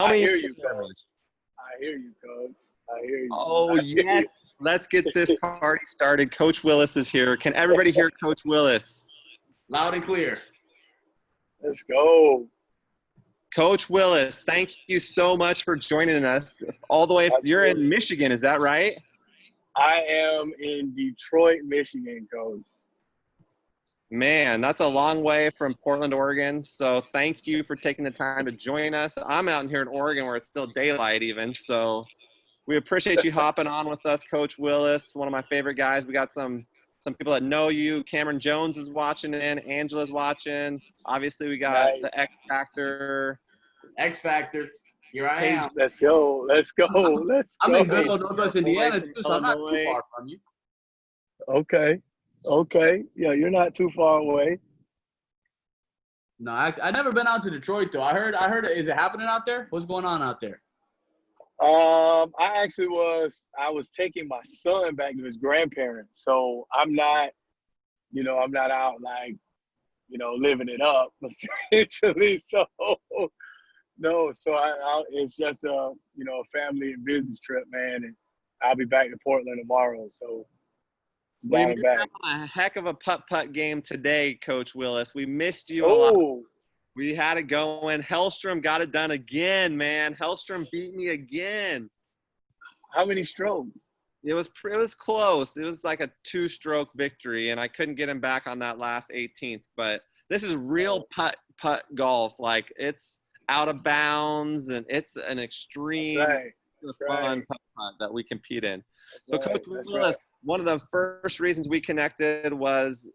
I me. hear you, Coach. I hear you, Coach. I hear you. Oh, I hear yes. Let's get this party started. Coach Willis is here. Can everybody hear Coach Willis? Loud and clear. You. Let's go. Coach Willis, thank you so much for joining us all the way. You're in Michigan, is that right? I am in Detroit, Michigan, Coach. Man, that's a long way from Portland, Oregon. So thank you for taking the time to join us. I'm out here in Oregon where it's still daylight even. So we appreciate you hopping on with us, Coach Willis, one of my favorite guys. We got some people that know you. Cameron Jones is watching in. Angela's watching. Obviously, we got the X Factor. X Factor. Here I am. Let's go. Let's go. Let's I'm go. in good old Northwest Indiana, too, so I'm not too far from you. Okay. Yeah, you're not too far away. No, I've never been out to Detroit, though. I heard. Is it happening out there? What's going on out there? I was taking my son back to his grandparents, so I'm not out like, living it up essentially. So no, so it's just a family and business trip, man, and I'll be back to Portland tomorrow. So we missed out on a heck of a putt game today, Coach Willis. We missed you a lot. We had it going. Hellstrom got it done again, man. Hellstrom beat me again. How many strokes? It was close. It was like a 2-stroke victory, and I couldn't get him back on that last 18th. But this is real putt golf. Like, it's out of bounds, and it's an extreme fun putt that we compete in. So, Coach Willis, one of the first reasons we connected was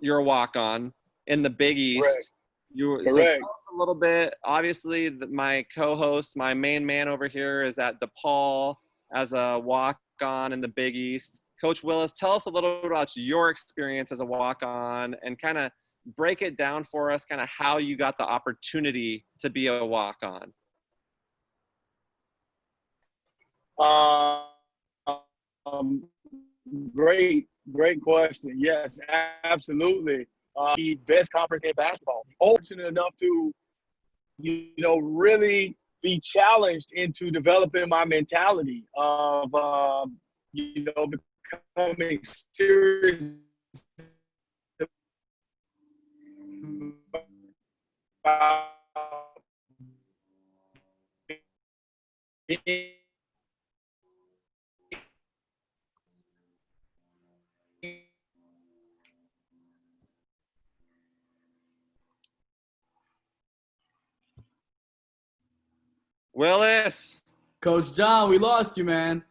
you're a walk-on in the Big East. So tell us a little bit. Obviously, my co-host, my main man over here is at DePaul as a walk-on in the Big East. Coach Willis, tell us a little bit about your experience as a walk-on and kind of break it down for us, kind of how you got the opportunity to be a walk-on. Great question. Yes, absolutely. The best conference in basketball. Fortunate enough to, really be challenged into developing my mentality of, becoming serious about being Willis. Coach John, we lost you, man.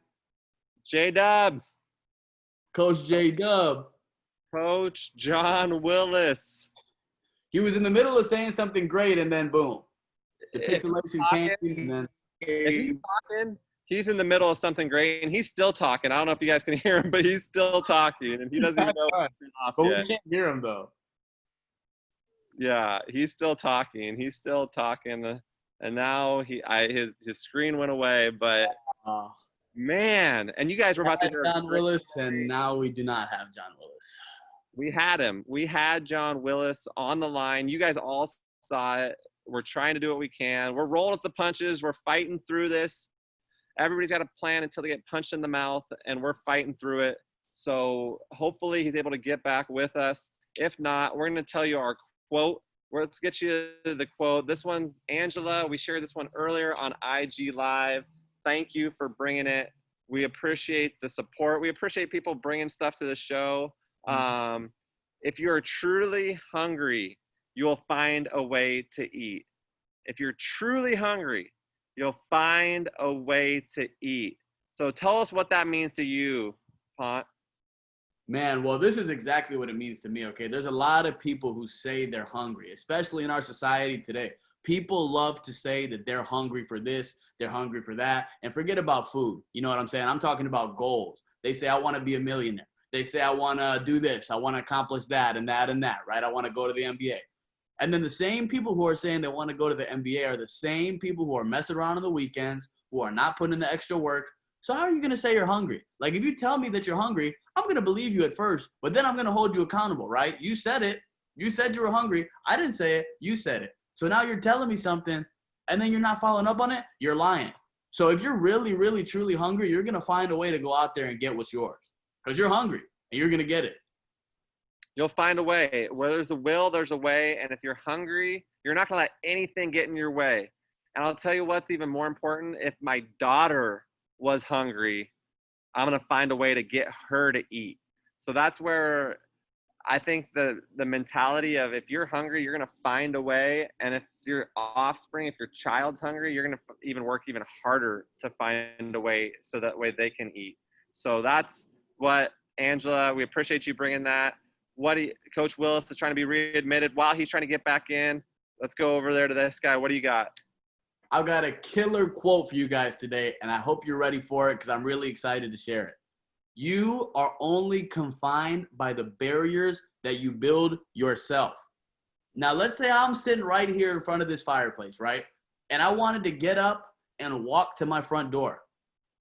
J-Dub. Coach J-Dub. Coach John Willis. He was in the middle of saying something great, and then boom. The pixelation came, and then if he's talking, he's in the middle of something great, and he's still talking. I don't know if you guys can hear him, but he's still talking, and he doesn't even know off but yet. We can't hear him, though. Yeah, he's still talking. And now his screen went away, but man, and you guys were about to hear John Willis, and now we do not have John Willis. We had him. We had John Willis on the line. You guys all saw it. We're trying to do what we can. We're rolling with the punches. We're fighting through this. Everybody's got a plan until they get punched in the mouth, and we're fighting through it. So hopefully he's able to get back with us. If not, we're going to tell you our quote. Let's get you the quote. This one, Angela, we shared this one earlier on IG Live. Thank you for bringing it. We appreciate the support. We appreciate people bringing stuff to the show. If you are truly hungry, you will find a way to eat. If you're truly hungry, you'll find a way to eat. So tell us what that means to you, Pont. Man, well, this is exactly what it means to me, okay? There's a lot of people who say they're hungry, especially in our society today. People love to say that they're hungry for this, they're hungry for that, and forget about food. You know what I'm saying? I'm talking about goals. They say, I want to be a millionaire. They say, I want to do this. I want to accomplish that and that and that, right? I want to go to the NBA. And then the same people who are saying they want to go to the NBA are the same people who are messing around on the weekends, who are not putting in the extra work. So how are you going to say you're hungry? Like, if you tell me that you're hungry, I'm going to believe you at first, but then I'm going to hold you accountable, right? You said it. You said you were hungry. I didn't say it. You said it. So now you're telling me something, and then you're not following up on it, you're lying. So if you're really, really, truly hungry, you're going to find a way to go out there and get what's yours because you're hungry and you're going to get it. You'll find a way. Where there's a will, there's a way. And if you're hungry, you're not going to let anything get in your way. And I'll tell you what's even more important. If my daughter was hungry, I'm going to find a way to get her to eat. So that's where I think the mentality of if you're hungry, you're going to find a way. And if your offspring, if your child's hungry, you're going to even work even harder to find a way so that way they can eat. So that's what, Angela, we appreciate you bringing that. Coach Willis is trying to be readmitted while he's trying to get back in. Let's go over there to this guy. What do you got? I've got a killer quote for you guys today, and I hope you're ready for it because I'm really excited to share it. You are only confined by the barriers that you build yourself. Now, let's say I'm sitting right here in front of this fireplace, right? And I wanted to get up and walk to my front door.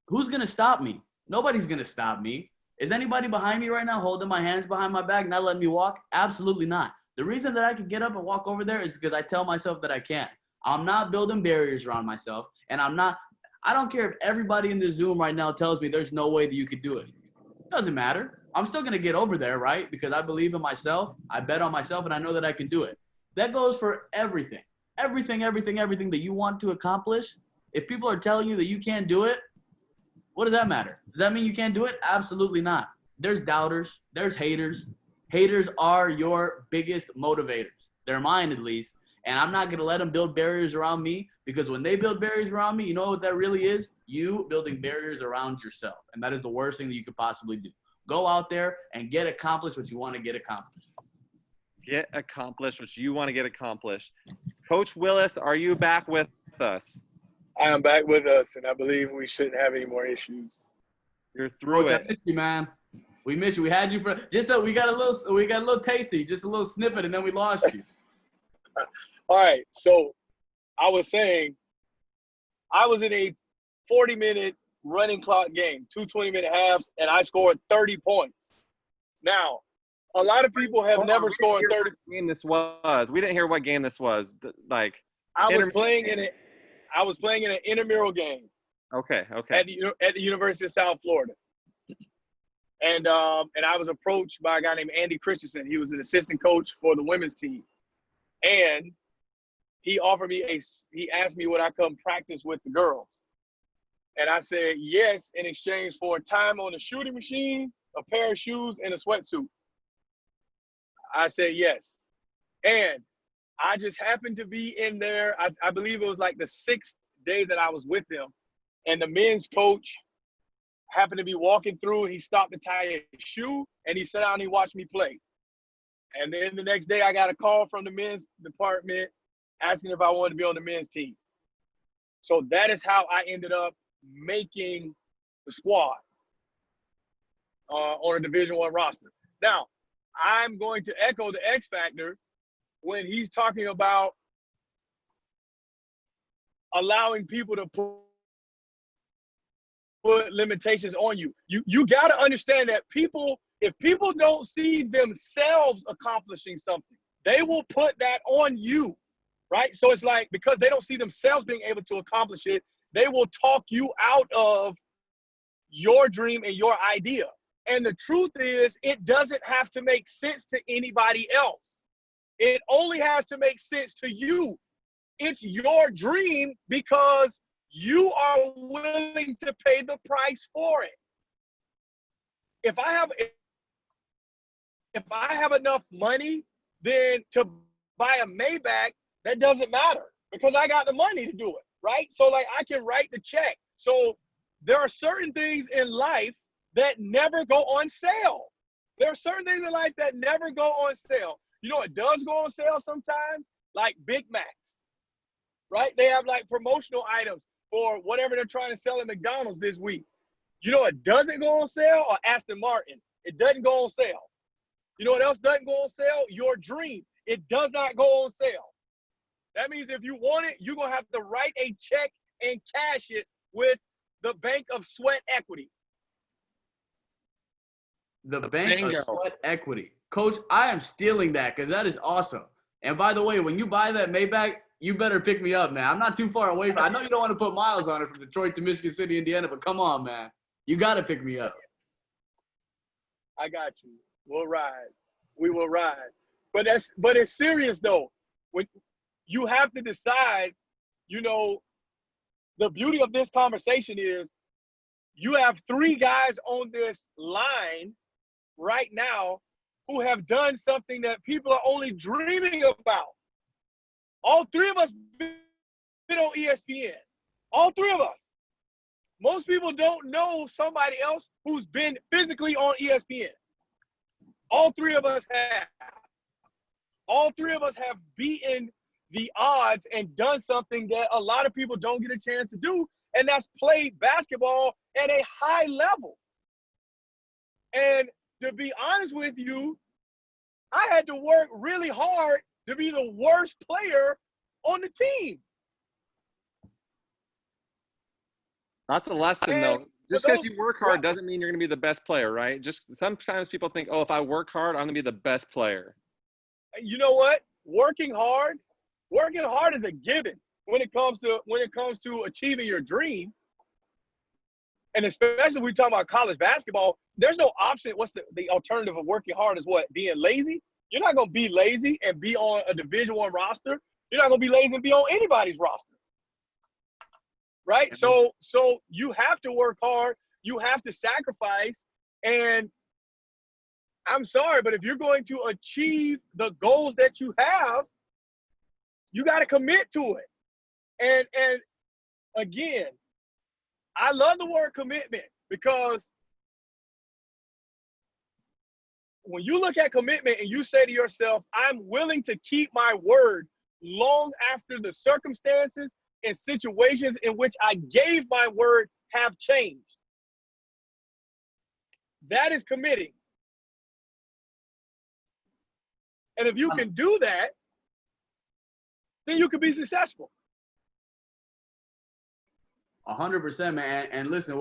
Who's going to stop me? Nobody's going to stop me. Is anybody behind me right now holding my hands behind my back, not letting me walk? Absolutely not. The reason that I can get up and walk over there is because I tell myself that I can. I'm not building barriers around myself, and I don't care if everybody in this Zoom right now tells me there's no way that you could do it. It doesn't matter. I'm still going to get over there, right? Because I believe in myself, I bet on myself, and I know that I can do it. That goes for everything. Everything that you want to accomplish. If people are telling you that you can't do it, what does that matter? Does that mean you can't do it? Absolutely not. There's doubters. There's haters. Haters are your biggest motivators. They're mine, at least. And I'm not going to let them build barriers around me, because when they build barriers around me, you know what that really is? You building barriers around yourself. And that is the worst thing that you could possibly do. Go out there and get accomplished what you want to get accomplished. Get accomplished what you want to get accomplished. Coach Willis, are you back with us? I am back with us, and I believe we shouldn't have any more issues. You're through Coach, it. I missed you, man. We missed you. We had you for just that. We got a little taste of you, just a little snippet, and then we lost you. All right, so I was saying I was in a 40-minute running clock game, 2 20-minute halves, and I scored 30 points. Now, a lot of people have never scored 30. What game this was? We didn't hear what game this was. Like I was playing in an intramural game. Okay. At the University of South Florida. And I was approached by a guy named Andy Christensen. He was an assistant coach for the women's team. And he asked me would I come practice with the girls. And I said yes, in exchange for time on the shooting machine, a pair of shoes, and a sweatsuit. I said yes. And I just happened to be in there. I believe it was like the 6th day that I was with them. And the men's coach happened to be walking through, and he stopped to tie his shoe, and he sat down and he watched me play. And then the next day I got a call from the men's department asking if I wanted to be on the men's team. So that is how I ended up making the squad on a Division I roster. Now, I'm going to echo the X Factor when he's talking about allowing people to put limitations on you. You got to understand that if people don't see themselves accomplishing something, they will put that on you, right? So it's like, because they don't see themselves being able to accomplish it, they will talk you out of your dream and your idea. And the truth is, it doesn't have to make sense to anybody else. It only has to make sense to you. It's your dream because you are willing to pay the price for it. If I have enough money then to buy a Maybach, that doesn't matter because I got the money to do it, right? So like I can write the check. So there are certain things in life that never go on sale. There are certain things in life that never go on sale. You know, it does go on sale sometimes, like Big Macs, right? They have like promotional items for whatever they're trying to sell at McDonald's this week. You know, it doesn't go on sale, or Aston Martin. It doesn't go on sale. You know what else doesn't go on sale? Your dream. It does not go on sale. That means if you want it, you're going to have to write a check and cash it with the Bank of Sweat Equity. The Bank of Sweat Equity. Coach, I am stealing that because that is awesome. And by the way, when you buy that Maybach, you better pick me up, man. I'm not too far away. I know you don't want to put miles on it from Detroit to Michigan City, Indiana, but come on, man. You got to pick me up. I got you. We'll ride. We will ride. But it's serious though. When you have to decide, you know, the beauty of this conversation is you have 3 guys on this line right now who have done something that people are only dreaming about. All 3 of us been on ESPN. All 3 of us. Most people don't know somebody else who's been physically on ESPN. All 3 of us have. All 3 of us have beaten the odds and done something that a lot of people don't get a chance to do, and that's play basketball at a high level. And to be honest with you, I had to work really hard to be the worst player on the team. That's a lesson, though. Just because you work hard doesn't mean you're going to be the best player, right? Just sometimes people think, oh, if I work hard, I'm going to be the best player. You know what? Working hard is a given when it comes to achieving your dream. And especially when we talk about college basketball, there's no option. What's the alternative of working hard is what? Being lazy? You're not going to be lazy and be on a Division I roster. You're not going to be lazy and be on anybody's roster. Right? So you have to work hard. You have to sacrifice. And I'm sorry, but if you're going to achieve the goals that you have, you got to commit to it. And again, I love the word commitment because when you look at commitment and you say to yourself, I'm willing to keep my word long after the circumstances and situations in which I gave my word have changed. That is committing. And if you can do that, then you can be successful. 100%, man. And listen,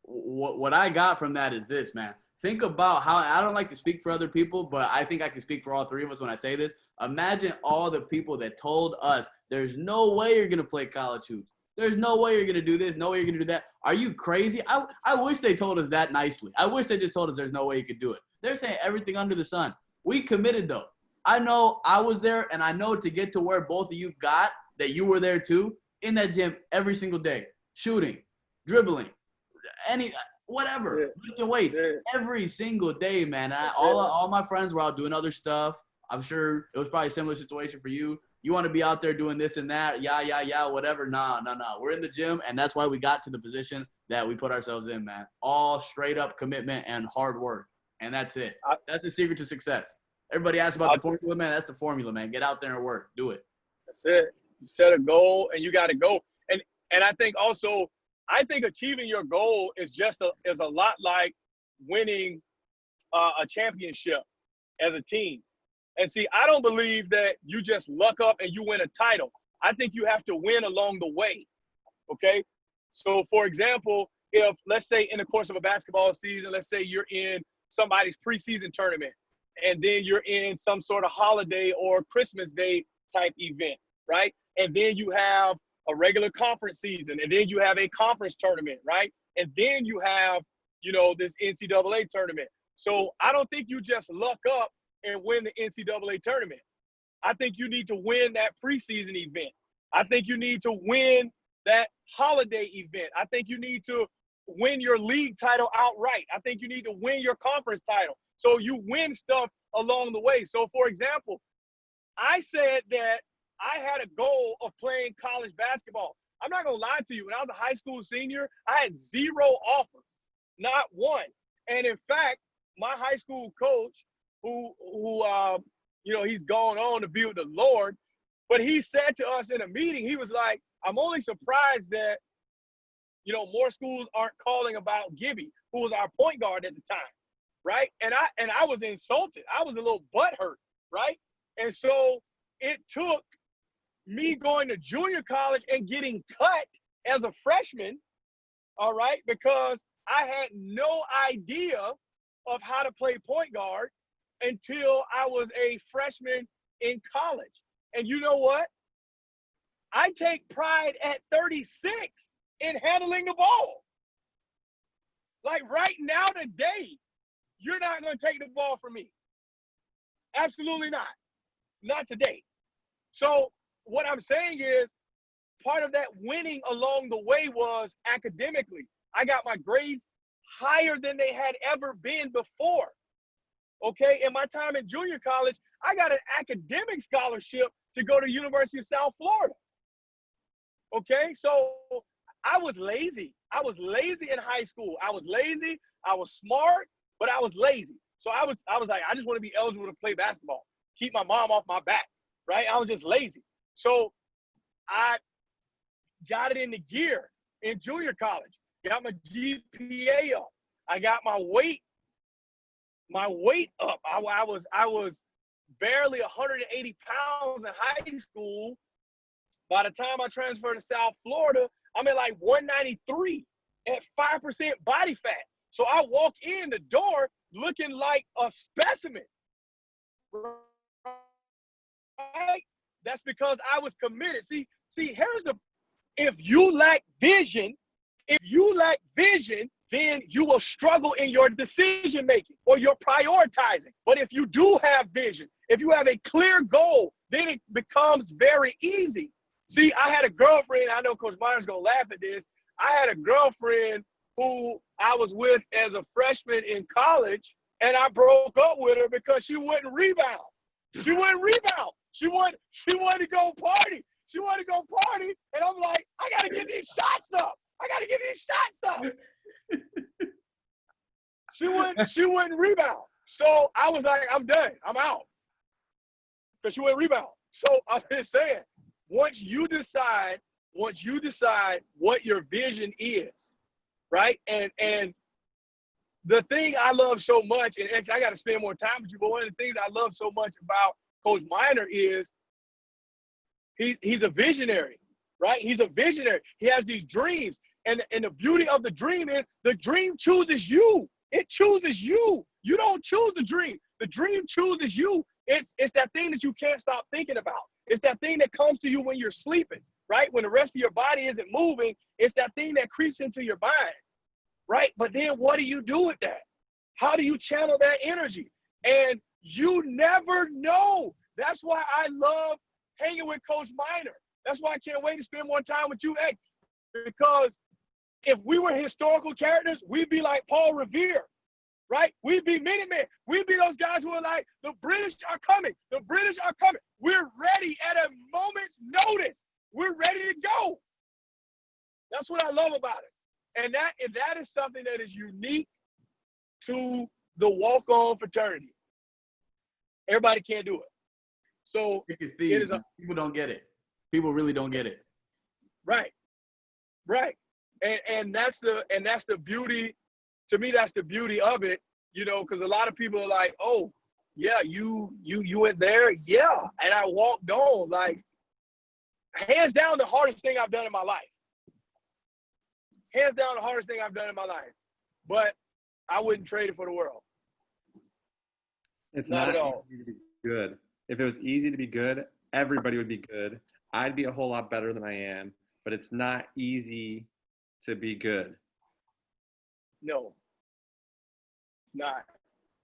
what I got from that is this, man. Think about how, I don't like to speak for other people, but I think I can speak for all 3 of us when I say this. Imagine all the people that told us, there's no way you're going to play college hoops. There's no way you're going to do this. No way you're going to do that. Are you crazy? I wish they told us that nicely. I wish they just told us there's no way you could do it. They're saying everything under the sun. We committed, though. I know I was there, and I know to get to where both of you got, that you were there too, in that gym every single day. Shooting, dribbling, whatever, lifting weights every single day, man. All my friends were out doing other stuff. I'm sure it was probably a similar situation for you. You want to be out there doing this and that, yeah, whatever. Nah. We're in the gym, and that's why we got to the position that we put ourselves in, man. All straight up commitment and hard work, and that's it. That's the secret to success. Everybody asks about the formula, man. That's the formula, man. Get out there and work. Do it. That's it. You set a goal, and you got to go. And I think also, achieving your goal is a lot like winning a championship as a team. And see, I don't believe that you just luck up and you win a title. I think you have to win along the way. Okay. So for example, if let's say in the course of a basketball season, let's say you're in somebody's preseason tournament and then you're in some sort of holiday or Christmas Day type event, right? And then you have a regular conference season, and then you have a conference tournament, right? And then you have, this NCAA tournament. So I don't think you just luck up and win the NCAA tournament. I think you need to win that preseason event. I think you need to win that holiday event. I think you need to win your league title outright. I think you need to win your conference title. So you win stuff along the way. So for example, I said that I had a goal of playing college basketball. I'm not going to lie to you. When I was a high school senior, I had 0 offers, not one. And in fact, my high school coach, who he's gone on to be with the Lord, but he said to us in a meeting, he was like, I'm only surprised that, more schools aren't calling about Gibby, who was our point guard at the time, right? And I was insulted. I was a little butthurt, right? And so it took me going to junior college and getting cut as a freshman, all right, because I had no idea of how to play point guard until I was a freshman in college. And you know what? I take pride at 36 in handling the ball. Like right now today, you're not going to take the ball from me. Absolutely not. Not today. So what I'm saying is part of that winning along the way was academically. I got my grades higher than they had ever been before. Okay, in my time in junior college, I got an academic scholarship to go to the University of South Florida. Okay, so I was lazy. I was lazy in high school. I was lazy. I was smart, but I was lazy. So I was like, I just want to be eligible to play basketball, keep my mom off my back, right? I was just lazy. So I got it into gear in junior college, got my GPA up. I got my weight up. I was barely 180 pounds in high school. By the time I transferred to South Florida, I'm at like 193 at 5% body fat. So I walk in the door looking like a specimen, right? That's because I was committed. See, if you lack vision, then you will struggle in your decision making or your prioritizing. But if you do have vision, if you have a clear goal, then it becomes very easy. See, I had a girlfriend, I know Coach Myers gonna laugh at this. I had a girlfriend who I was with as a freshman in college, and I broke up with her because she wouldn't rebound. She wanted to go party. She wanted to go party, and I'm like, I gotta get these shots up. She wouldn't rebound. So I was like, I'm done. I'm out. Because she wouldn't rebound. So I'm just saying, once you decide what your vision is, right? And the thing I love so much, and I got to spend more time with you, but one of the things I love so much about Coach Minor is he's a visionary, right? He's a visionary. He has these dreams. And the beauty of the dream is the dream chooses you. It chooses you. You don't choose the dream. The dream chooses you. It's that thing that you can't stop thinking about. It's that thing that comes to you when you're sleeping, right? When the rest of your body isn't moving, it's that thing that creeps into your mind, right? But then what do you do with that? How do you channel that energy? And you never know. That's why I love hanging with Coach Minor. That's why I can't wait to spend more time with you, X, because if we were historical characters, we'd be like Paul Revere, right? We'd be Minutemen. We'd be those guys who are like, the British are coming. The British are coming. We're ready at a moment's notice. We're ready to go. That's what I love about it. And that is something that is unique to the walk-on fraternity. Everybody can't do it. So people don't get it. People really don't get it. Right. And that's the beauty. To me, that's the beauty of it, you know, because a lot of people are like, oh, yeah, you went there? Yeah. And I walked on. Like, hands down, the hardest thing I've done in my life. Hands down, the hardest thing I've done in my life. But I wouldn't trade it for the world. It's not at all easy to be good. If it was easy to be good, everybody would be good. I'd be a whole lot better than I am. But it's not easy to be good. No, it's not.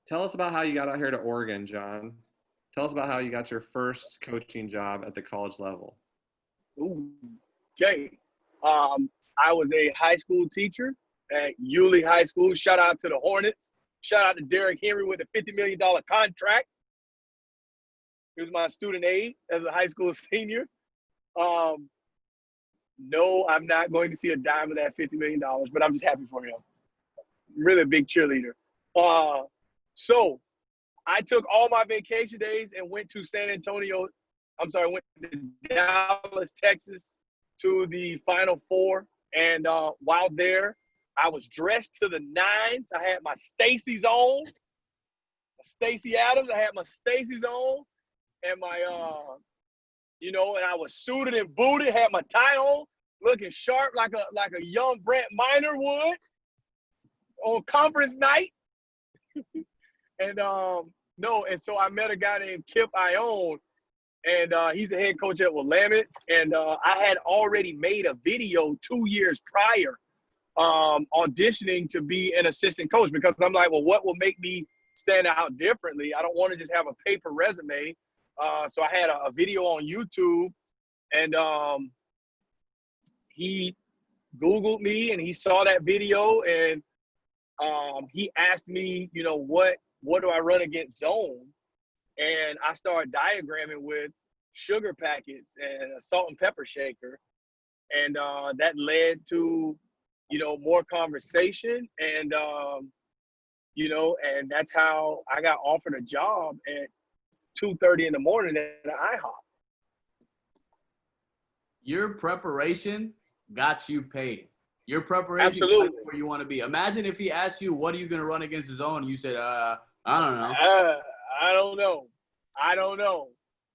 Tell us about how you got out here to Oregon, John. Tell us about how you got your first coaching job at the college level. Ooh, okay. I was a high school teacher at Yulee High School. Shout out to the Hornets. Shout out to Derrick Henry with a $50 million contract. He was my student aide as a high school senior. No, I'm not going to see a dime of that $50 million, but I'm just happy for him. Really a big cheerleader. So I took all my vacation days and went to went to Dallas, Texas to the Final Four. And while there, I was dressed to the nines. I had my Stacy's on, Stacey Adams. I had my Stacy's on and my, and I was suited and booted, had my tie on, looking sharp like a young Brent Minor would on conference night. And so I met a guy named Kip Ione, and he's the head coach at Willamette. And I had already made a video 2 years prior auditioning to be an assistant coach, because I'm like, well, what will make me stand out differently? I don't want to just have a paper resume. So I had a video on YouTube, and he Googled me and he saw that video, and he asked me, you know, what do I run against zone? And I started diagramming with sugar packets and a salt and pepper shaker. And that led to, you know, more conversation. And, you know, and that's how I got offered a job at 2:30 in the morning at IHOP. Your preparation got you paid. Your preparation Absolutely. got you where you want to be. Imagine if he asked you, what are you going to run against his own? And you said, I don't know. I don't know. I don't know.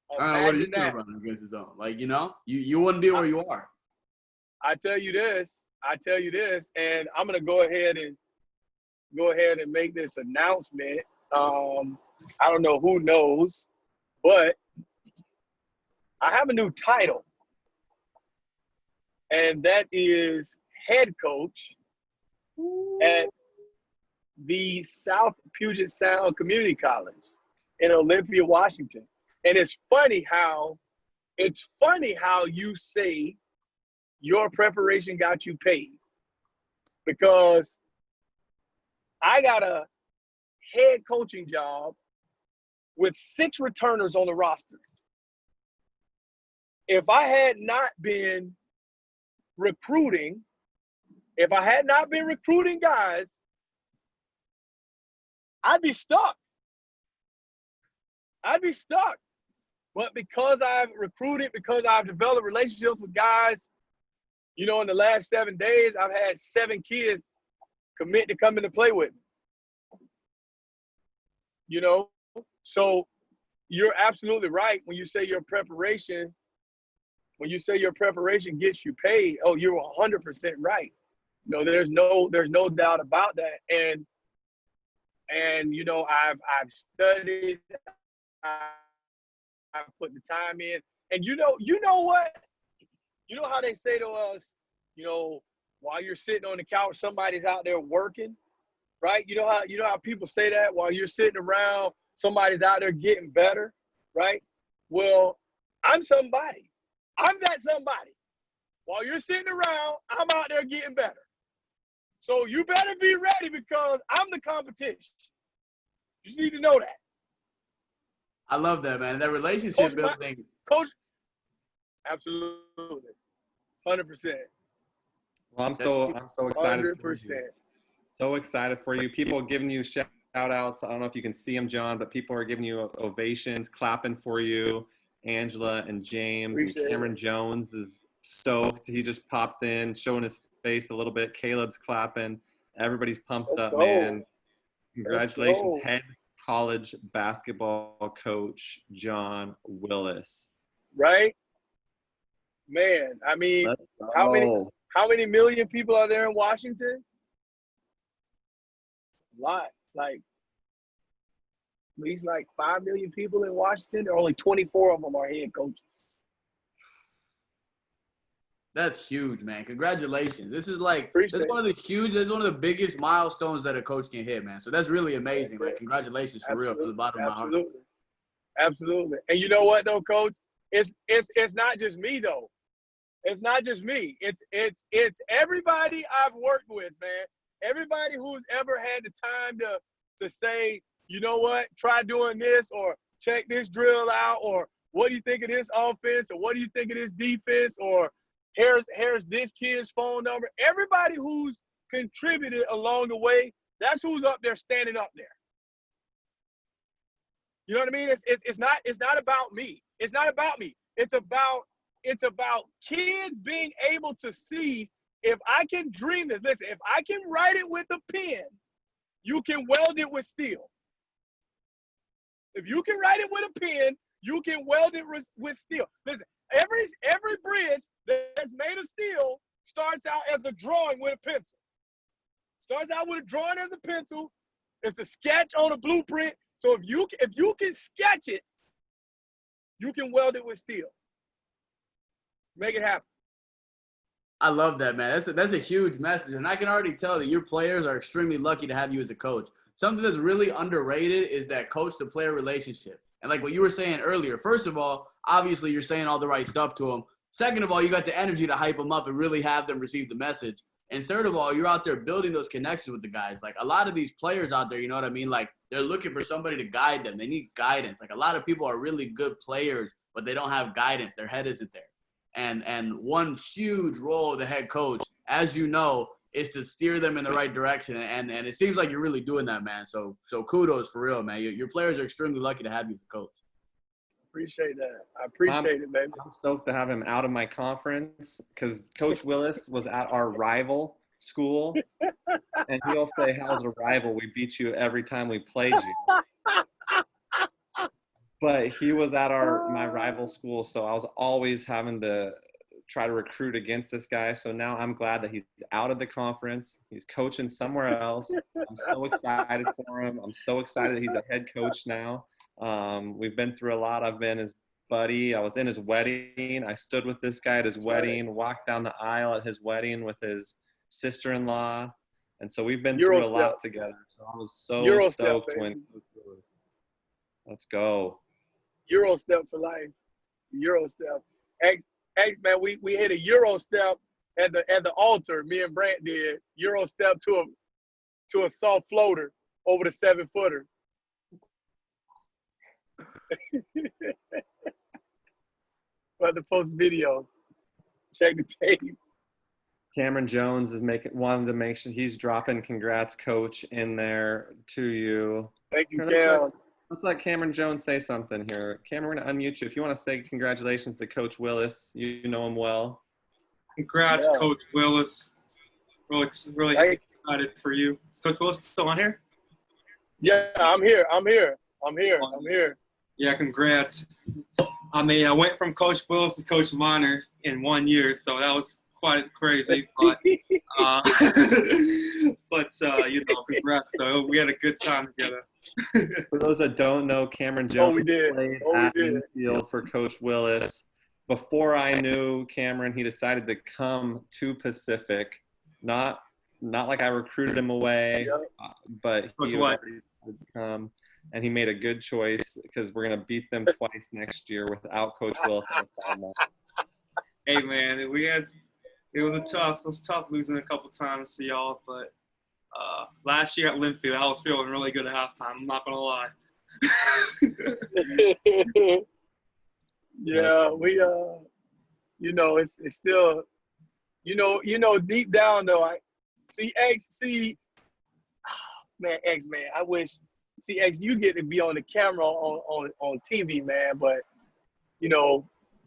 What are you going to run against his own? Like, you know, you wouldn't be where you are. I tell you this, and I'm going to go ahead and make this announcement. I don't know who knows, but I have a new title, and that is head coach at the South Puget Sound Community College in Olympia, Washington. And it's funny how you say your preparation got you paid, because I got a head coaching job with 6 returners on the roster. If I had not been recruiting guys, I'd be stuck. But because I've recruited, because I've developed relationships with guys, you know, in the last 7 days, I've had 7 kids commit to coming to play with me. You know, so you're absolutely right when you say your preparation gets you paid. Oh, you're 100% right. No, there's no doubt about that. And you know, I've studied, I've put the time in, and you know what? You know how they say to us, you know, while you're sitting on the couch, somebody's out there working, right? You know how people say that while you're sitting around, somebody's out there getting better, right? Well, I'm somebody. I'm that somebody. While you're sitting around, I'm out there getting better. So you better be ready, because I'm the competition. You just need to know that. I love that, man. That relationship building. Coach, absolutely. 100%. Well, I'm so excited. 100%. So excited for you. People giving you shout outs. I don't know if you can see them, John, but people are giving you ovations, clapping for you. Angela and James. Appreciate and Cameron Jones is stoked. He just popped in, showing his face a little bit. Caleb's clapping. Everybody's pumped up, man. Congratulations, head college basketball coach John Willis. Right? Man, I mean, how many million people are there in Washington? A lot. Like, at least like 5 million people in Washington. There are only 24 of them are head coaches. That's huge, man. Congratulations. This is like, that's one of the biggest milestones that a coach can hit, man. So that's really amazing. Like, congratulations for real, from the bottom of my heart. Absolutely. And you know what though, Coach? It's not just me though. It's not just me. It's everybody I've worked with, man. Everybody who's ever had the time to say, you know what, try doing this, or check this drill out, or what do you think of this offense, or what do you think of this defense, or here's this kid's phone number. Everybody who's contributed along the way, that's who's up there standing up there. You know what I mean? It's not about me. It's not about me. It's about kids being able to see, if I can dream this. Listen, if I can write it with a pen, you can weld it with steel. If you can write it with a pen, you can weld it with steel. Listen, every bridge that's made of steel starts out as a drawing with a pencil. Starts out with a drawing as a pencil. It's a sketch on a blueprint. So if you can sketch it, You can weld it with steel. Make it happen. I love that, man. That's a huge message, and I can already tell that your players are extremely lucky to have you as a coach. Something that's really underrated is that coach-to-player relationship. And like what you were saying earlier, first of all, obviously you're saying all the right stuff to them. Second of all, you got the energy to hype them up and really have them receive the message. And third of all, you're out there building those connections with the guys. Like a lot of these players out there, you know what I mean? Like they're looking for somebody to guide them. They need guidance. Like a lot of people are really good players, but they don't have guidance. Their head isn't there. And one huge role of the head coach, as you know, is to steer them in the right direction. And it seems like you're really doing that, man. So kudos for real, man. Your players are extremely lucky to have you as a coach. Appreciate that. I appreciate it, baby. I'm stoked to have him out of my conference because Coach Willis was at our rival school, and he'll say, "How's a rival? We beat you every time we played you." But he was at my rival school, so I was always having to try to recruit against this guy. So now I'm glad that he's out of the conference. He's coaching somewhere else. I'm so excited for him. I'm so excited that he's a head coach now. We've been through a lot. I've been his buddy. I was in his wedding. I stood with this guy at his wedding, walked down the aisle at his wedding with his sister-in-law. And so we've been through a lot together. So I was so stoked when – let's go. Euro step for life. Euro step. X, man, we hit a Euro step at the altar. Me and Brant did. Euro step to a soft floater over the 7-footer. But the post video. Check the tape. Cameron Jones is wanted to make sure he's dropping congrats, coach, in there to you. Thank you, Cam. Let's let Cameron Jones say something here. Cameron, we're going to unmute you. If you want to say congratulations to Coach Willis, you know him well. Congrats, Coach Willis. Really excited for you. Is Coach Willis still on here? Yeah, I'm here. Yeah, congrats. I mean, I went from Coach Willis to Coach Minor in 1 year, so that was quite crazy. But, congrats. So we had a good time together. For those that don't know, Cameron Jones played at Infield for Coach Willis. Before I knew Cameron, he decided to come to Pacific. Not like I recruited him away, but he wanted to come. And he made a good choice because we're going to beat them twice next year without Coach Willis on the sideline. Hey, man, it was tough losing a couple times to y'all, but last year at Linfield, I was feeling really good at halftime. I'm not going to lie. Yeah, we it's still, deep down though, X, I wish, X, you get to be on the camera on TV, man, but,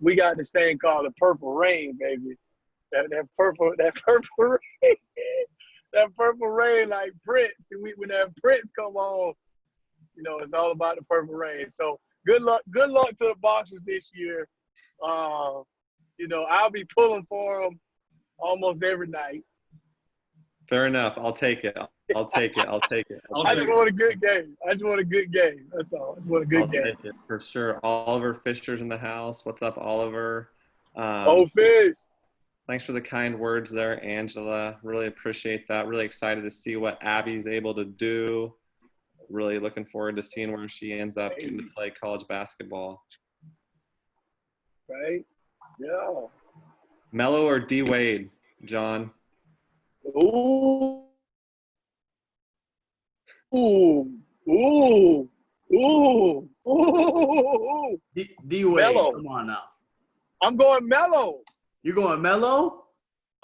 we got this thing called the purple rain, baby. That purple rain. That purple rain like Prince. And when that Prince come on, it's all about the purple rain. So good luck to the Boxers this year. I'll be pulling for them almost every night. Fair enough. I'll take it. I just want a good game. That's all. I just want a good game. Take it for sure. Oliver Fisher's in the house. What's up, Oliver? Fish. Thanks for the kind words there, Angela. Really appreciate that. Really excited to see what Abby's able to do. Really looking forward to seeing where she ends up getting to play college basketball. Right? Yeah. Melo or D Wade, John? Ooh. D Wade, come on now. I'm going Melo. You're going Melo?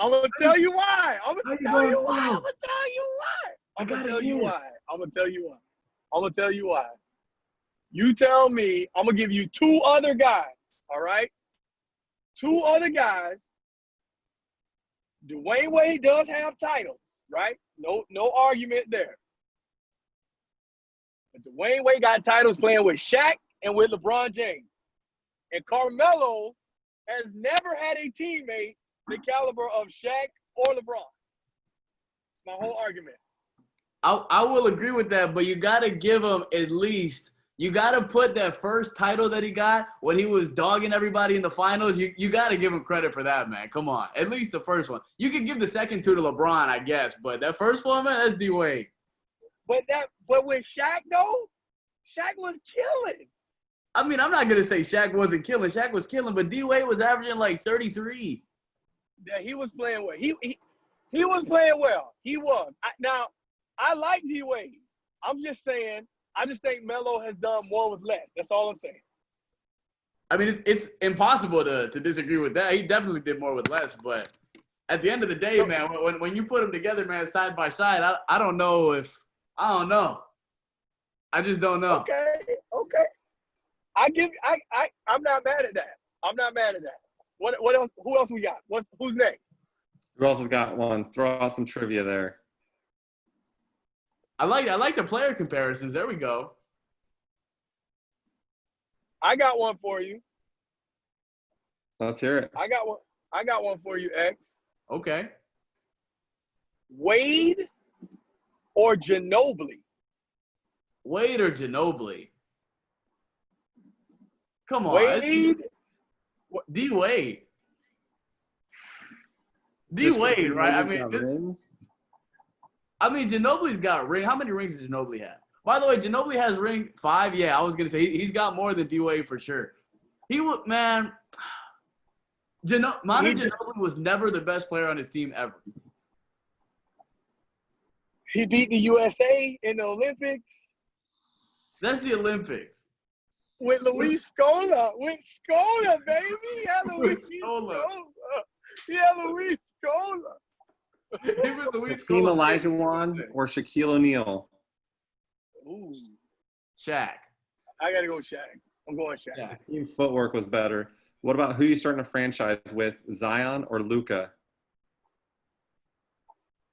I'm gonna tell you why. I'm gonna tell you why. I'm gonna tell you why. You tell me. I'm gonna give you two other guys. All right. Two other guys. Dwayne Wade does have titles, right? No argument there. But Dwayne Wade got titles playing with Shaq and with LeBron James. And Carmelo has never had a teammate the caliber of Shaq or LeBron. It's my whole argument. I will agree with that, but you got to give him at least You got to put that first title that he got when he was dogging everybody in the finals. You got to give him credit for that, man. Come on. At least the first one. You can give the second two to LeBron, I guess. But that first one, man, that's D-Wade. But with Shaq, though, Shaq was killing. I mean, I'm not going to say Shaq wasn't killing. Shaq was killing, but D-Wade was averaging like 33. Yeah, he was playing well. He was playing well. He was. Now, I like D-Wade. I'm just saying, I just think Melo has done more with less. That's all I'm saying. I mean, it's impossible to disagree with that. He definitely did more with less. But at the end of the day, man, when you put them together, man, side by side, I don't know. I just don't know. Okay. I'm not mad at that. I'm not mad at that. What else? Who else we got? Who's next? Who else has got one? Throw out some trivia there. I like the player comparisons. There we go. I got one for you. Let's hear it. I got one for you, X. Okay. Wade or Ginobili? Wade or Ginobili? Come on. Wade. D-Wade. D-Wade, right? I mean, Ginobili's got a ring. How many rings does Ginobili have? By the way, Ginobili has ring 5. Yeah, I was going to say he's got more than D-Wade for sure. Manu Ginobili was never the best player on his team ever. He beat the USA in the Olympics. That's the Olympics. With Luis Scola. With Scola, baby. Yeah, Luis Scola. Yeah, Luis Scola. Even Luis Team Scola. Elijah Wan or Shaquille O'Neal? Ooh. Shaq. I got to go Shaq. I'm going Shaq. Yeah. Team footwork was better. What about who you starting a franchise with, Zion or Luka?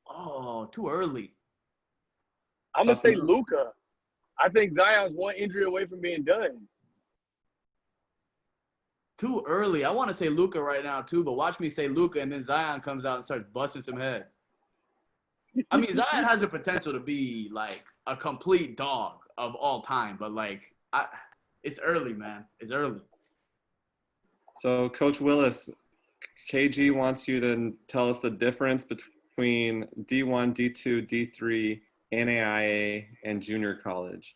Oh, too early. I'm going to say Luka. I think Zion's one injury away from being done. Too early. I want to say Luka right now too, but watch me say Luka and then Zion comes out and starts busting some heads. I mean, Zion has the potential to be like a complete dog of all time, but like it's early, man. It's early. So, Coach Willis, KG wants you to tell us the difference between D1, D2, D3, NAIA, and junior college.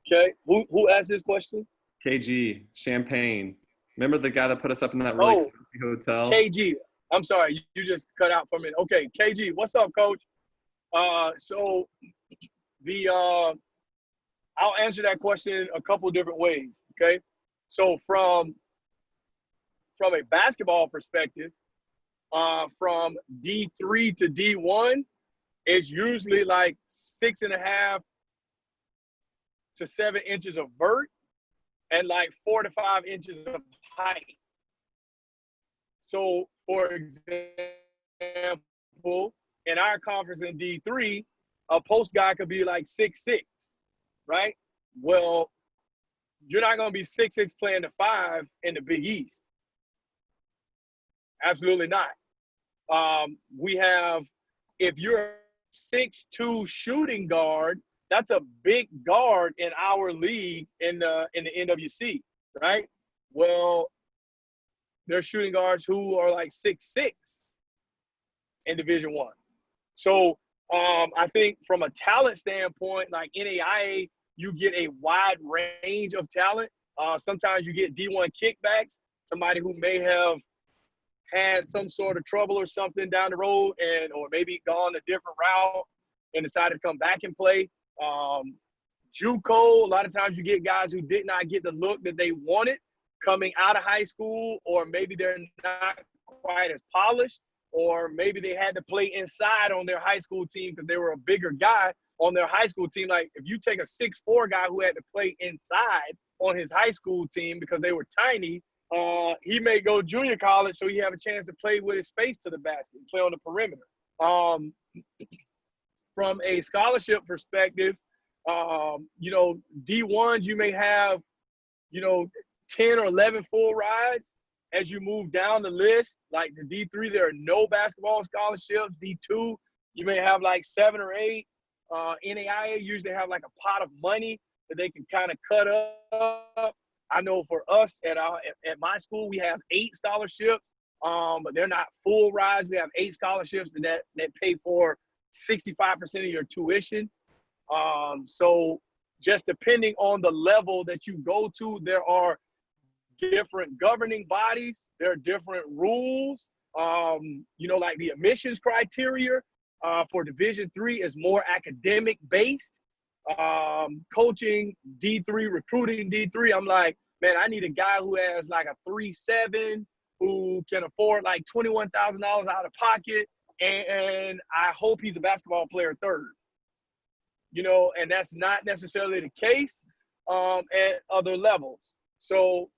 Okay. Who asked this question? KG, Champagne. Remember the guy that put us up in that really fancy hotel? KG. I'm sorry. You just cut out for a minute. Okay, KG. What's up, Coach? So I'll answer that question a couple different ways, okay? So from a basketball perspective, from D3 to D1, it's usually like 6.5 to 7 inches of vert and like 4 to 5 inches of height. So, for example, in our conference in D3, a post guy could be like 6'6", right? Well, you're not going to be 6'6" playing the 5 in the Big East. Absolutely not. We have, if you're a 6'2" shooting guard, that's a big guard in our league in the NWC, right? Well, there's shooting guards who are like 6'6" in Division I. So I think from a talent standpoint, like NAIA, you get a wide range of talent. Sometimes you get D1 kickbacks, somebody who may have had some sort of trouble or something down the road or maybe gone a different route and decided to come back and play. JUCO, a lot of times you get guys who did not get the look that they wanted coming out of high school, or maybe they're not quite as polished, or maybe they had to play inside on their high school team because they were a bigger guy on their high school team. Like if you take a 6'4" guy who had to play inside on his high school team because they were tiny, he may go junior college so he have a chance to play with his face to the basket, play on the perimeter. From a scholarship perspective, D1s, you may have, 10 or 11 full rides. As you move down the list, like the D3, there are no basketball scholarships. D2, you may have like 7 or 8. NAIA usually have like a pot of money that they can kind of cut up. I know for us at my school, we have 8 scholarships, but they're not full rides. We have 8 scholarships that pay for 65% of your tuition. So just depending on the level that you go to, there are different governing bodies. There are different rules. Like the admissions criteria for Division III is more academic based. Coaching D3, recruiting D3, I'm like, man, I need a guy who has like a 3.7, who can afford like $21,000 out of pocket, and I hope he's a basketball player third. And that's not necessarily the case at other levels. So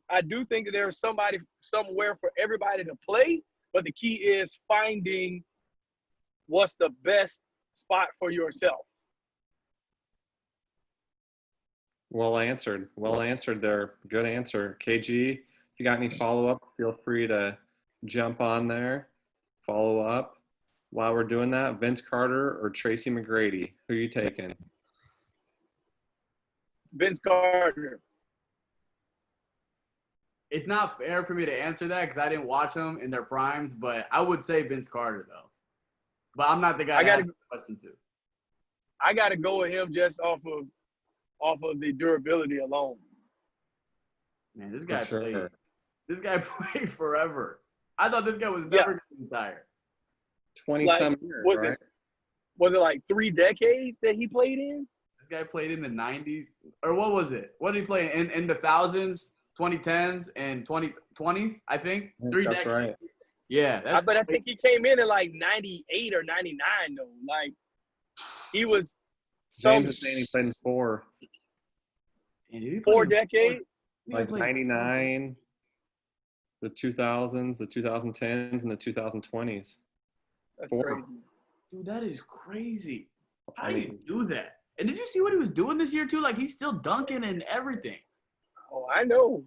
I do think that there's somebody somewhere for everybody to play, but the key is finding what's the best spot for yourself. Well answered there. Good answer. KG, if you got any follow-up, feel free to jump on there, follow up. While we're doing that, Vince Carter or Tracy McGrady, who are you taking? Vince Carter. It's not fair for me to answer that because I didn't watch them in their primes, but I would say Vince Carter, though. But I'm not the guy to ask the question to. I got to go with him just off of the durability alone. Man, this guy played. This guy played forever. I thought this guy was never going to retire. 20-some years, right? Was it like 3 decades that he played in? This guy played in the 90s. Or what was it? What did he play in the thousands, 2010s, and 2020s, I think? 3 decades. That's right. Yeah. But I think he came in at like 98 or 99, though. Like, he was James was saying he played in 4. And 4 decades? Like 99, the 2000s, the 2010s, and the 2020s. That's 4. crazy. Dude, that is crazy. How do you do that? And did you see what he was doing this year, too? Like, he's still dunking and everything. Oh, I know.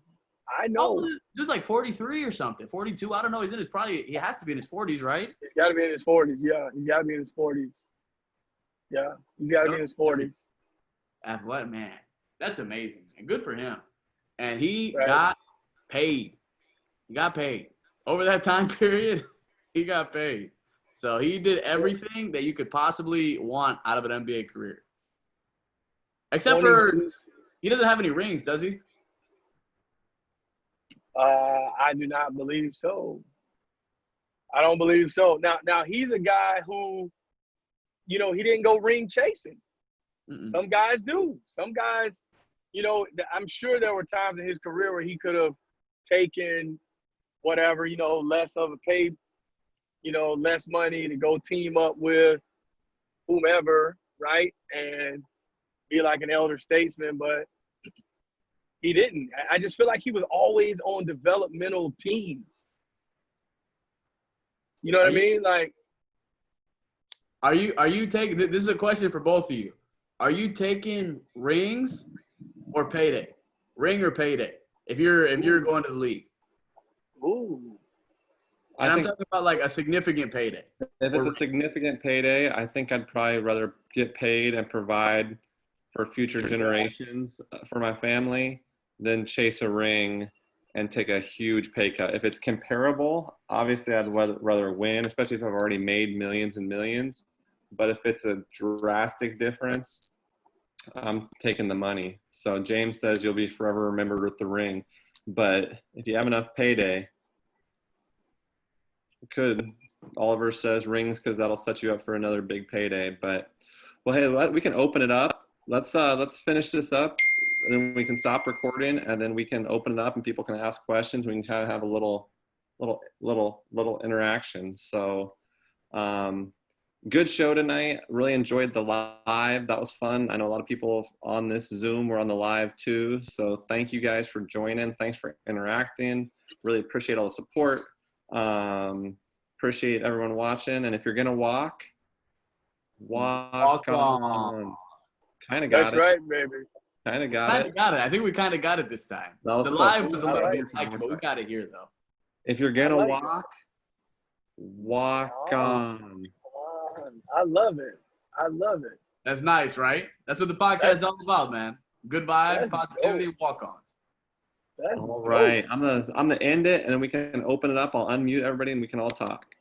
Dude's like 43 or something, 42. I don't know. He has to be in his 40s, right? He's got to be in his 40s, yeah. He's got to be in his 40s. Yeah, he's got to be in his 40s. Athletic, man. That's amazing. And good for him. And he got paid. He got paid. Over that time period, he got paid. So he did everything that you could possibly want out of an NBA career. Except for he doesn't have any rings, does he? I do not believe so. I don't believe so. Now he's a guy who, he didn't go ring chasing. Mm-mm. Some guys do. Some guys, I'm sure there were times in his career where he could have taken whatever, less of a pay, less money to go team up with whomever, right? And be like an elder statesman, but he didn't. I just feel like he was always on developmental teams. You know what I mean? Like, are you taking? This is a question for both of you. Are you taking rings or payday? Ring or payday? If you're going to the league. Ooh. And I'm talking about like a significant payday. If it's a significant payday, I think I'd probably rather get paid and provide for future generations for my family than chase a ring and take a huge pay cut. If it's comparable, obviously I'd rather win, especially if I've already made millions and millions. But if it's a drastic difference, I'm taking the money. So James says you'll be forever remembered with the ring. But if you have enough payday, you could. Oliver says rings because that'll set you up for another big payday. But, well, hey, we can open it up. Let's finish this up, and then we can stop recording, and then we can open it up, and people can ask questions. We can kind of have a little interaction. So, good show tonight. Really enjoyed the live. That was fun. I know a lot of people on this Zoom were on the live too. So thank you guys for joining. Thanks for interacting. Really appreciate all the support. Appreciate everyone watching. And if you're gonna walk on. Kind of got it. That's right, baby. Kind of got it. I think we kind of got it this time. The live was a little bit tight, but we got it here though. If you're gonna walk on. I love it. That's nice, right? That's what the podcast is all about, man. Good vibes, That's positivity, dope. walk-ons. That's All dope. right. I'm gonna end it and then we can open it up. I'll unmute everybody and we can all talk.